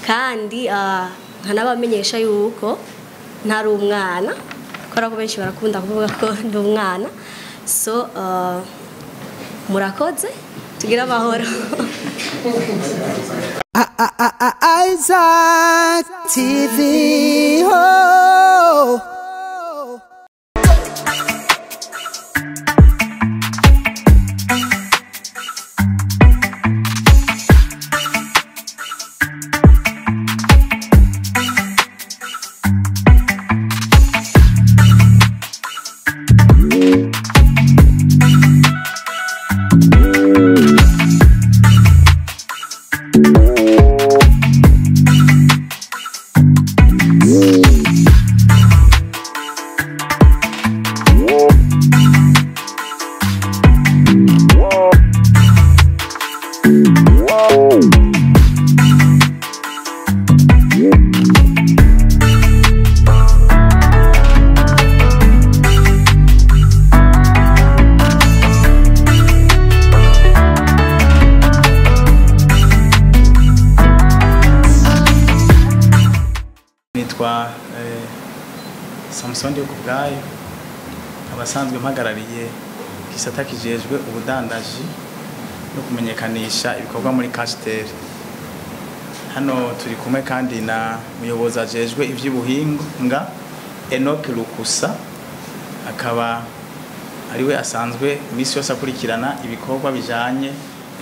kandi nkanabamenyesha yuko ntari umwana kora ko benshi barakunda kuvuga ko ndi umwana so murakoze tugira amahoro Isaac TV oh. Sindi Umwana abasanzwe mpagarariye gisata kijejwe ubudandaji no kumenyekanisha ibikorwa muri Castel. Hano turi kumwe kandi na muyobozi ajejwe ivy'ubuhinga Enoch Lukusa, akaba ariwe asanzwe imisi yose akurikirana ibikorwa bijanye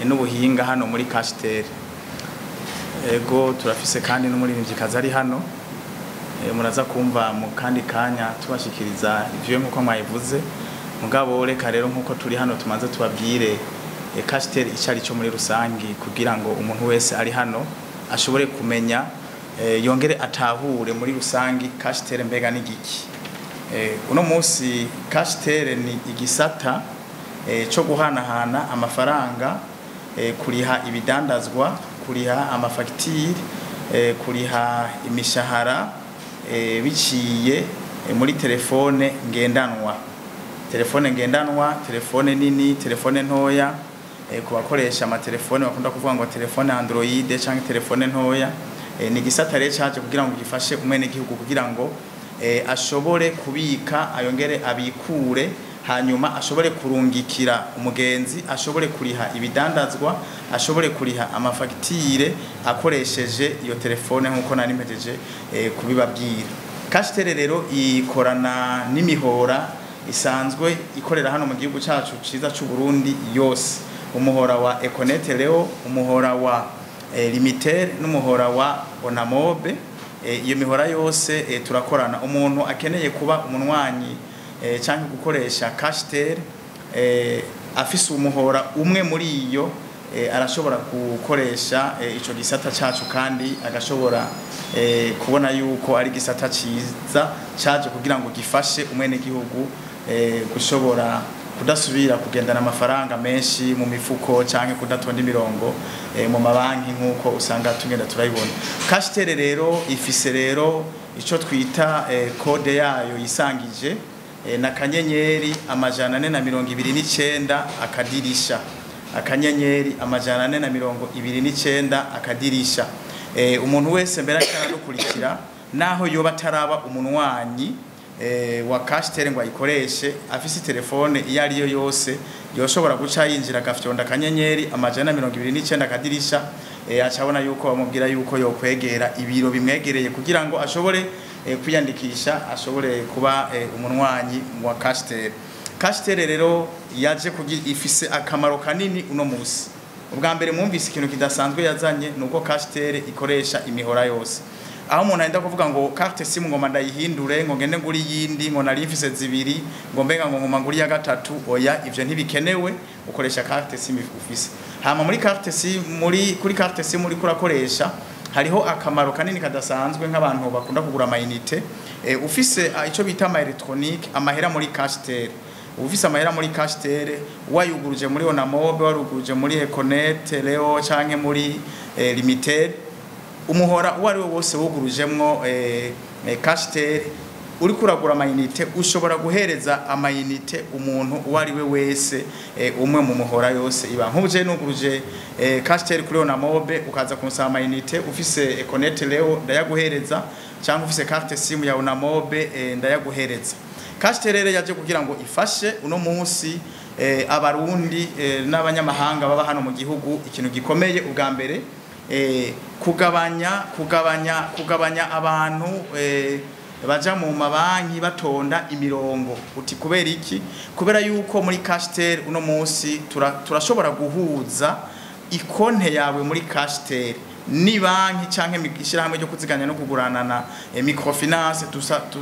n'ubuhinga hano muri Castel. Ego turafise kandi n'umuririmvyikazi ari hano, muraza kumva mu kandi kanya tubashikiriza ivyo nkuko mwayivuze. Mugabo reka rero nkuko turi hano tumanze tubabwire Castel icari cyo muri rusangi kugira ngo umuntu wese ari hano ashobore kumenya yongere atahure muri rusangi Castel mbega n'igiki. Uno munsi Castel ni igisata cyo guhanahana amafaranga, kuriha ibidandazwa, kuriha amafagitire, kuriha imishahara biciye muri telefone ngendanwa. Telefone ngendanwa, telefone nini, telefone ntoya, kubakoresha amatelefone bakunda kuvuga ngo telefone Android cyangwa telefone ntoya. Ni gisata rero cyaje kugira ngo gifashe umwene gihugu kugira ngo ashobore kubika, ayongere abikure, hanyuma ashobore kurungikira umugenzi, ashobore kuriha ibidandazwa, ashobore kuriha amafagitire akoresheje iyo telefone nkuko nari mpejeje kubibabwira. Castel rero ikorana n'imihora isanzwe ikorera hano mu gihugu cyacu ciza cy'u Burundi yose. Umuhora wa Econet Leo, umuhora wa Limiter n'umuhora wa Onamobe. Iyo mihora yose turakorana. Umuntu akeneye kuba umunwanyi cyangwa gukoresha Castel afise umuhora umwe muri iyo arashobora gukoresha ico gisata cyacu kandi agashobora kubona yuko ari gisata ciza cyaje kugira ngo gifashe umwene gihugu gushobora kudasubira kugendana amafaranga menshi mu mifuko cyangwa kudatonda imirongo mu mabanki nkuko usanga tugenda turayibona. Castel rero ifise rero ico twita code yayo yisangije na kanyenyeri amajana 429 akadirisha, akanyenyeri amajana 429 akadirisha. Umuntu wese mbere akaradukurikira naho yoba taraba umunwanyi wa Castel ngo ayikoreshe, afise telefone iyo ariyo yose yoshobora guca yinjira gafyonda kanyenyeri amajana 429 akadirisha, acabona yuko bamubwira yuko yokwegera ibiro bimwegereye kugira ngo ashobore kwiyandikisha, ashobore kuba umunwanyi wa Castel. Castel rero yaje kugira ifise akamaro kanini uno musi. Ubwa mbere mwumvise ikintu kidasanzwe yazanye nuko Castel ikoresha imihora yose. Aho umuntu aenda kuvuga ngo carte sim ngoma ndayihindure ngo ngende nguri yindi ngo nari mfise zibiri ngo mbenga ngo ngoma nguri ya gatatu, oya ivyo ntibikenewe, ukoresha carte sim ufise. Hama muri carte sim kuri carte sim muri kurakoresha hariho akamaro kanini kadasanzwe nk'abantu bakunda kugura amayinite. Ufise ico bita ama electronique, amahera muri Castel. Ufise amahera muri Castel wayuguruje muri Onamobe, waruguruje muri Econet Leo canke muri Limited, umuhora wari wose wugurujemwo Castel uri kuragura amayinite ushobora guhereza amayinite umuntu uwo ari we wese umwe mu muhora yose iba nk'uje nuguruje castel kuri ona mobe ukaza kumusaba amayinite ufise connect leo ndayaguhereza cyangwa ufise carte sim ya ona mobe ndayaguhereza. Castel rero yaje kugira ngo ifashe uno munsi abarundi n'abanyamahanga baba hano mu gihugu ikintu gikomeye ubwa mbere kugabanya abantu baja mu mabanki batonda imirongo uti kubera iki kubera yuko muri Castel uno munsi turashobora guhuza ikonte yawe muri Castel ni banki canke ishirahamwe ryo kuziganya no kuguranana microfinance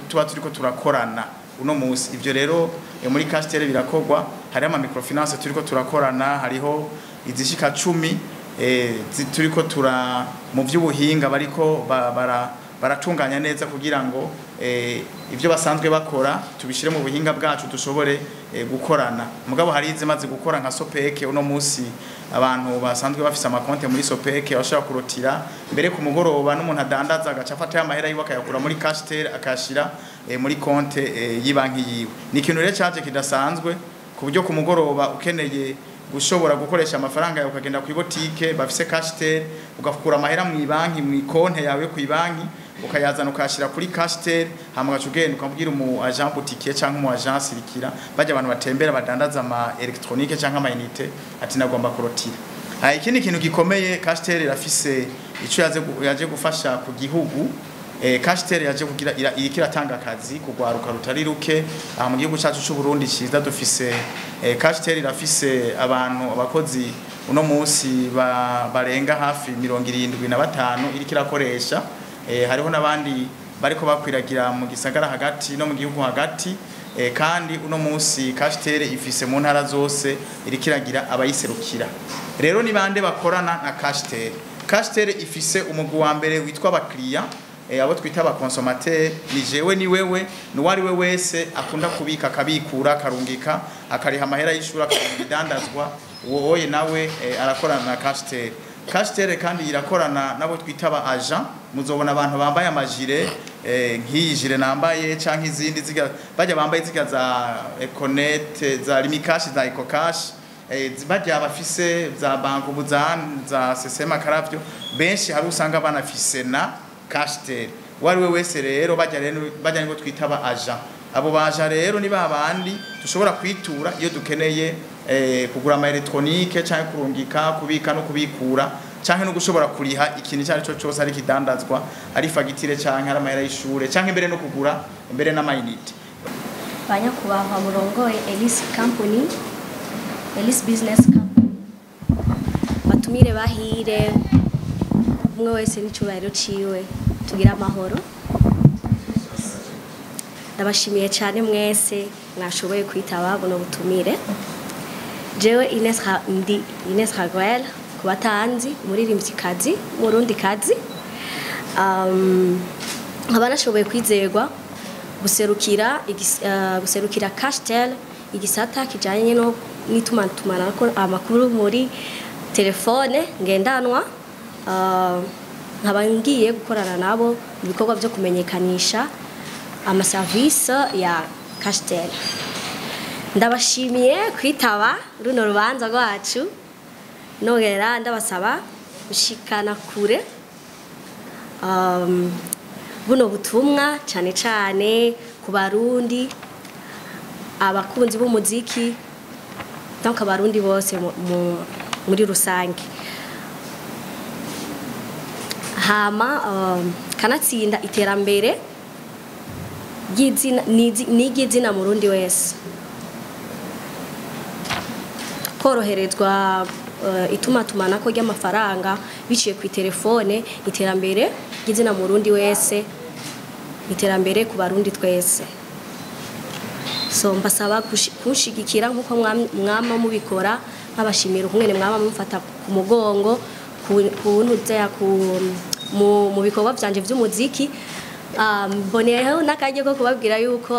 tuba turiko turakorana uno munsi ivyo rero muri Castel birakorwa hari ama microfinance turiko turakorana hariho izishika 10 turiko tura mu vy'ubuhinga bariko baratunganya neza kugira ngo ivyo basanzwe bakora tubishire mu buhinga bwacu dushobore gukorana mugabo hari izimaze gukora nka Sopeke uno munsi abantu basanzwe bafise amakonte muri Sopeke bashaka kurotira mbere ku mugoroba n'umuntu adandaza agacafata amahera yiwe akayakura muri Castel akashira muri konte yibanki yiwe ni ikintu rero cyaje kidasanzwe ku buryo ku mugoroba ukeneye gushobora gukoresha amafaranga yawe ukagenda ku botike bafise Castel ugakura amahera mu ibanki mu konte yawe ku ibanki ukayazana ukashira kuri Castel hama gacugenda ukambwira mu agent boutique cyangwa mu agent sirikira bajya abantu batembera badandaza ama electronique cyangwa ama unité ati nagomba kurotira. Ikindi kintu gikomeye Castel irafise ico yaje gufasha ku gihugu Castel yaje kugira ikiratanga akazi kugwaruka rutari ruke mu gihugu cyacu cy'u Burundi ciza dufise Castel irafise abantu abakozi uno munsi barenga hafi 75 iri kirakoresha hariho nabandi bariko bakwiragira mu gisagara hagati no mu gihugu hagati kandi uno munsi Castel ifise mu ntara zose iri kiragira abayiserukira. Rero ni bande bakorana na Castel. Castel ifise umugwi wa mbere witwa abakiriya abo twita aba consommateur ni jewe ni wewe n'uwari we wese akunda kubika akabikura karungika akariha amahera y'ishura akabidandazwa wowe nawe arakorana na Castel. Castel kandi irakorana nabo twita aba agent muzobona abantu bambaye amajire nk'iyi jire nambaye canke izindi bajya bambaye ziga za Econet za Limikash za Ecocash bajya abafise za banko buzan za sesema karavyo benshi hari usanga banafise na Castel wari we wese rero bajya ngo twita aba agent abo baja rero ni babandi dushobora kwitura iyo dukeneye kugura ama electronique cyangwa kurungika kubika no kubikura cyangwa no gushobora kuriha ikintu cyari cyo cyose ari kidandazwa ari fagitire cyangwa ari amahera y'ishure cyangwa imbere no kugura imbere n'amayinite. Banyakubahwa murongoye Elise Company Elise Business Company batumire bahire umwe wese n'icubahiro ciwe tugira amahoro. Ndabashimiye cyane mwese mwashoboye kwitaba buno butumire. Jewe Ines Ragwel kubatanzi muririmbyikazi murundikazi abanashoboye kwizerwa guserukira Castel igisata kijanye no nitumantumana ko amakuru muri telefone ngendanwa nkabangiye gukorana nabo ibikorwa byo kumenyekanisha ama service ya Castel. Ndabashimiye kwitaba runo rubanza rwacu nogera ndabasaba gushikana kure buno butumwa cyane cyane ku barundi abakunzi b'umuziki donc abarundi bose muri rusange hama kanatsinda iterambere n'igizina murundi wese koroherezwa itumatumanako ry'amafaranga biciye ku telefone iterambere ry'izina murundi wese iterambere ku barundi twese. So mbasaba kushigikira nkuko mwama mubikora nkabashimira umwene mwama mufata ku mugongo kuntuza mu bikorwa byanje by'umuziki. Mboneyeho n'akajye ko kubabwira yuko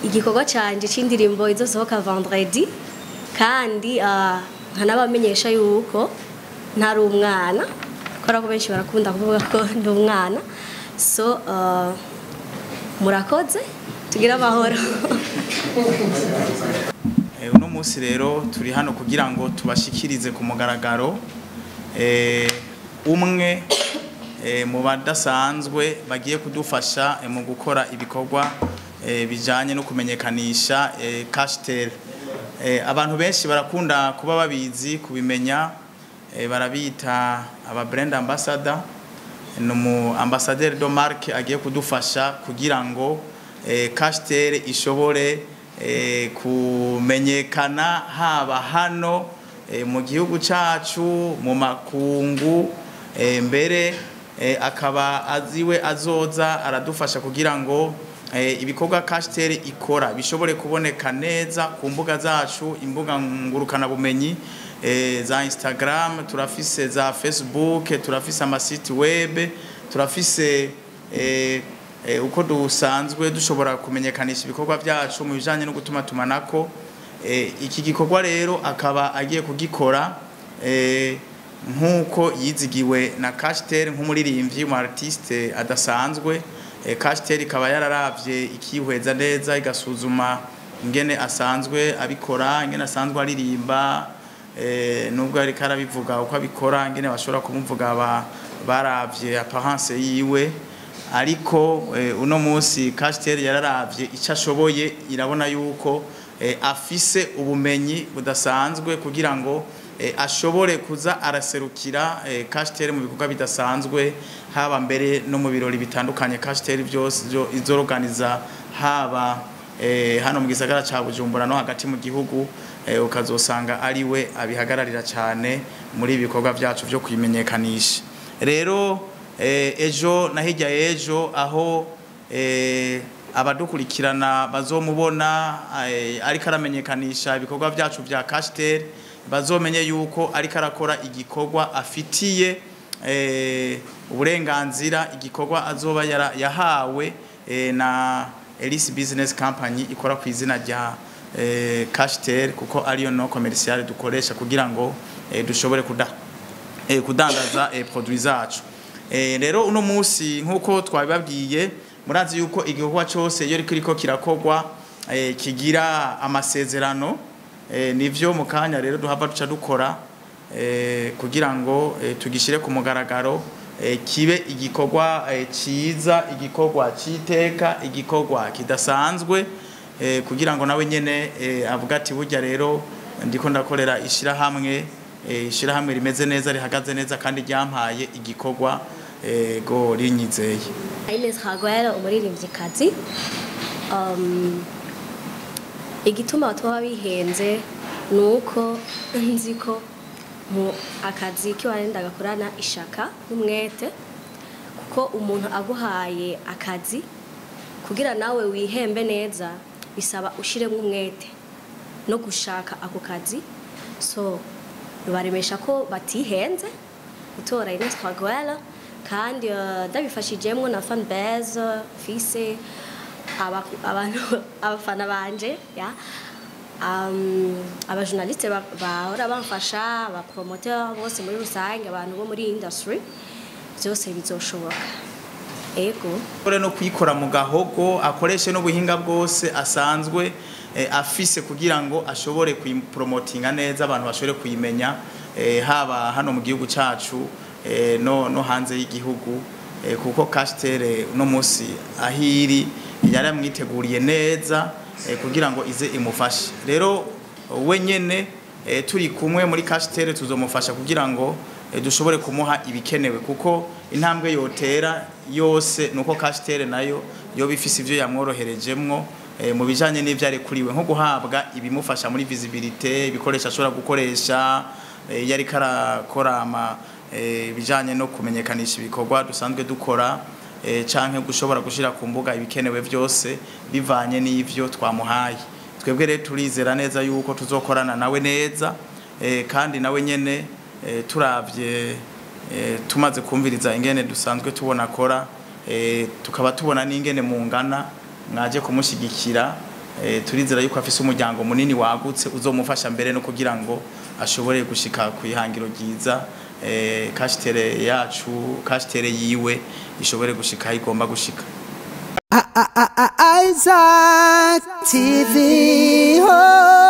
igikorwa canje c'indirimbo izosohoka vendredi kandi nkanabamenyesha yuko ntari umwana kora ko benshi barakunda kuvuga ko ndi umwana. So murakoze tugira amahoro. Uno munsi rero turi hano kugira ngo tubashikirize ku mugaragaro umwe mu badasanzwe bagiye kudufasha mu gukora ibikorwa bijanye no kumenyekanisha castel. Abantu benshi barakunda kuba babizi kubimenya, barabita aba brand ambassador, no ambassadeur de marque agiye kudufasha kugira ngo castel ishobore kumenyekana haba hano mu gihugu cacu, mu makungu, mbere akaba aziwe azoza aradufasha kugira ngo ibikorwa castel ikora bishobore kuboneka neza ku mbuga zacu, imbuga ngurukana bumenyi za Instagram, turafise za Facebook, turafise amasite web, turafise uko dusanzwe dushobora kumenyekanisha ibikorwa byacu mu bijanye no gutuma tumanako. Iki gikorwa rero akaba agiye kugikora nkuko yizigiwe na castel nk'umuririmbyi mu artiste adasanzwe. Castel ikaba yararavye ikihweza neza igasuzuma ingene asanzwe abikora, ingene asanzwe aririmba, nubwo ari karabivuga uko abikora, ingene bashobora kumuvuga baravye apparence yiwe. Ariko uno munsi castel yararavye icyo ashoboye, irabona yuko afise ubumenyi budasanzwe kugira ngo ashobore kuza araserukira castel mu bikorwa bidasanzwe, haba mbere no mu birori bitandukanye castel byose izorganiza, haba hano mu gisagara ca Bujumbura no hagati mu gihugu. Ukazosanga ari we abihagararira cyane muri ibikorwa byacu byo kwimenyekanisha. Rero ejo na hirya ejo aho abadukurikirana bazomubona ariko aramenyekanisha ibikorwa byacu bya castel, bazomenye yuko ariko arakora igikorwa afitiye uburenganzira, igikorwa azoba yahawe na Elise Business Company ikora ku izina rya castel, kuko ariyo no commercial dukoresha kugira ngo dushobore kudandaza produits zacu. Rero uno munsi nkuko twabibabwiye, murazi yuko igikorwa cyose iyo kiriko kirakogwa kigira amasezerano. Nivyo mu kanya rero duhava duca dukora kugira ngo tugishire ku mugaragaro, kibe igikorwa ciza, igikorwa citeka, igikorwa kidasanzwe, kugira ngo nawe nyene avuga ati burya rero ndiko ndakorera ishirahamwe rimeze neza, rihagaze neza kandi ryampaye igikorwa go rinyizeye. Nshaka umuririmvyikazi, igituma batwa bihenze nuko nzi ko mu akazi kiwarenda gakorana ishaka n'umwete, kuko umuntu aguhaye akazi kugira nawe wihembe neza bisaba ushiremo umwete no gushaka ako kazi. So baremesha ko batihenze gutora Nshaka, kandi ndabifashijemwo na fan base afise abantu abafana banje ya abajournaliste bahora bamfasha, aba promoteur bose muri rusange, abantu bo muri industry, byose bizoshoboka. Ego ore no kwikora mu gahogo, akoreshe no buhinga bwose asanzwe afise kugira ngo ashobore kuyipromotinga neza, abantu bashobore kuyimenya, haba hano mu gihugu cacu no hanze y'igihugu, kuko castel no munsi ahiri yaramwiteguriye neza kugira ngo ize imufashe. Rero we nyene turi kumwe muri castel tuzomufasha kugira ngo dushobore kumuha ibikenewe, kuko intambwe yotera yose nuko castel nayo yo bifise ivyo yamworoherejemwo mu bijanye n'ivyo ari kuriwe, nko guhabwa ibimufasha muri visibilité, ibikoresho ashobora gukoresha yari karakora bijanye no kumenyekanisha ibikorwa dusanzwe dukora, canke gushobora gushira ku mbuga ibikenewe byose bivanye n'ivyo twamuhaye. Twebwe rero turizera neza yuko tuzokorana nawe neza, kandi nawe nyene turavye tumaze kumviriza ingene dusanzwe tubona akora, tukaba tubona n'ingene mungana mwaje kumushigikira, turizera yuko afise umuryango munini wagutse uzomufasha mbere no kugira ngo ashobore gushika ku ihangiro ryiza, castel yacu, castel yiwe ishobore gushika igomba gushika. Isaac TV. Oh.